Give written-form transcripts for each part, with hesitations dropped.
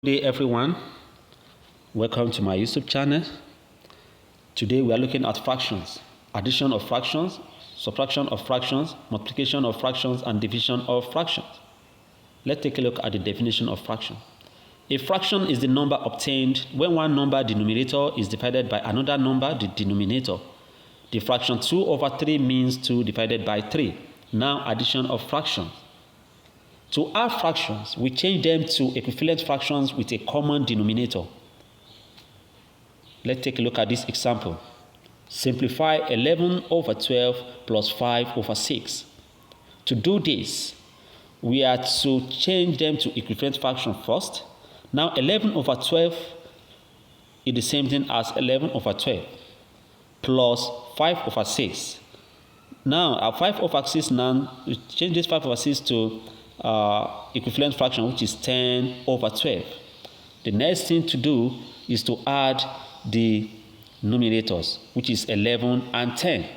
Good day everyone, welcome to my YouTube channel. Today we are looking at fractions, addition of fractions, subtraction of fractions, multiplication of fractions, and division of fractions. Let's take a look at the definition of fraction. A fraction is the number obtained when one number denominator is divided by another number the denominator. The fraction 2/3 means 2 divided by 3. Now addition of fractions. To add fractions, we change them to equivalent fractions with a common denominator. Let's take a look at this example. Simplify 11/12 plus 5/6. To do this, we are to change them to equivalent fraction first. Now 11/12 is the same thing as 11/12 plus 5/6. Now our 5/6 now, we change this 5/6 to equivalent fraction, which is 10/12. The next thing to do is to add the numerators, which is 11 and 10.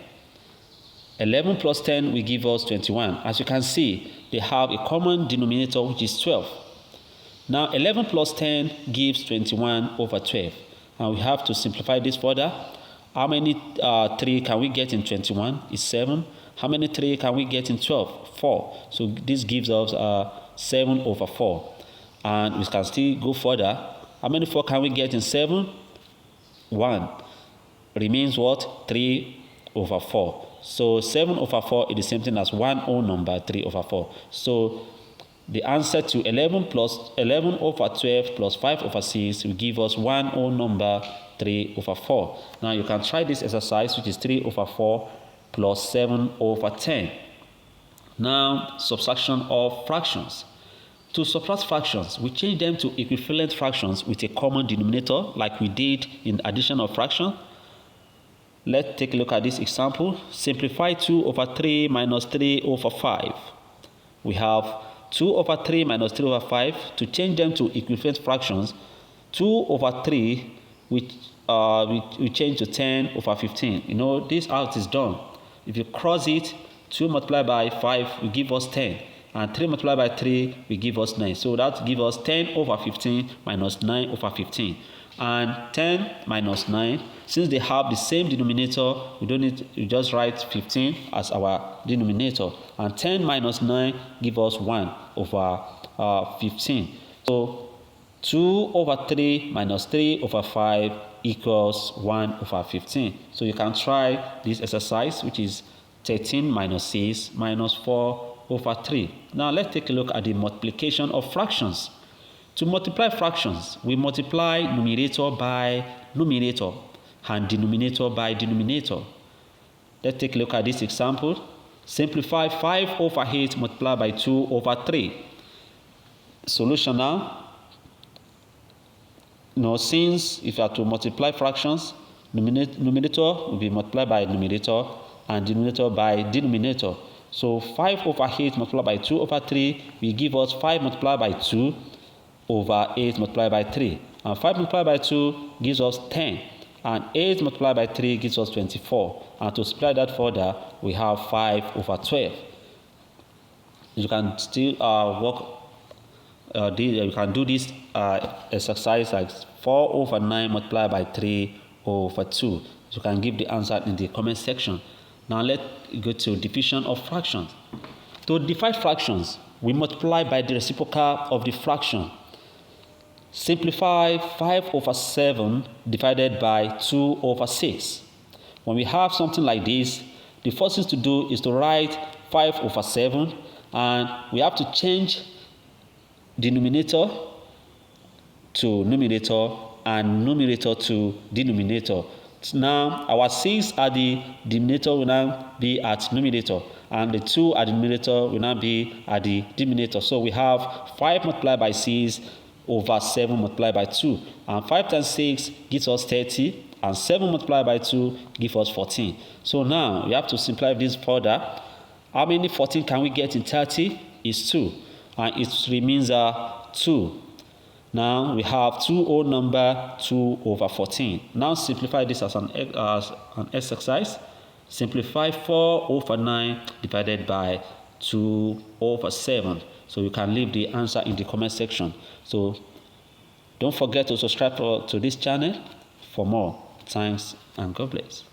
11 plus 10 will give us 21. As you can see, they have a common denominator, which is 12. Now 11 plus 10 gives 21/12. And we have to simplify this further. How many 3 can we get in 21? It's 7. How many 3 can we get in 12? 4. So this gives us 7/4. And we can still go further. How many 4 can we get in 7? 1. Remains what? 3/4. So 7/4 is the same thing as 1 whole number, 3/4. So the answer to 11/12 plus 5/6 will give us 1 whole number, 3/4. Now you can try this exercise, which is 3/4 plus 7/10. Now subtraction of fractions. To subtract fractions, we change them to equivalent fractions with a common denominator, like we did in addition of fraction. Let's take a look at this example. Simplify 2/3 minus 3/5. We have 2/3 minus 3/5. To change them to equivalent fractions, 2/3 we change to 10/15. You know, this out is done. If you cross it, 2 multiplied by 5 will give us 10. And 3 multiplied by 3 will give us 9. So that gives us 10/15 minus 9/15. And 10 minus 9, since they have the same denominator, we don't need to just write 15 as our denominator. And 10 minus 9 gives us 1/15. So 2/3 minus 3/5 equals 1/15. So you can try this exercise, which is 13 minus 6 minus 4/3. Now let's take a look at the multiplication of fractions. To multiply fractions, we multiply numerator by numerator and denominator by denominator. Let's take a look at this example. Simplify 5/8 multiplied by 2/3. Solution now. Now, since if you are to multiply fractions, numerator will be multiplied by numerator and denominator by denominator. So 5/8 multiplied by 2/3 will give us 5 multiplied by 2/8 multiplied by 3. And 5 multiplied by 2 gives us 10. And 8 multiplied by 3 gives us 24. And to split that further, we have 5/12. You can still you can do this exercise like 4/9 multiplied by 3/2. You can give the answer in the comment section. Now let's go to division of fractions. To divide fractions, we multiply by the reciprocal of the fraction. Simplify 5/7 divided by 2/6. When we have something like this, the first thing to do is to write 5/7, and we have to change denominator to numerator and numerator to denominator. Now our 6 at the denominator will now be at numerator, and the 2 at the numerator will now be at the denominator. So we have 5 multiplied by 6/7 multiplied by 2, and 5 times 6 gives us 30, and 7 multiplied by 2 gives us 14. So now we have to simplify this further. How many 14 can we get in 30? It's 2, and it remains 2. Now we have 2 whole number, 2/14. Now simplify this as an exercise. Simplify 4/9 divided by 2/7. So you can leave the answer in the comment section. So Don't forget to subscribe to this channel for more. Thanks and God bless.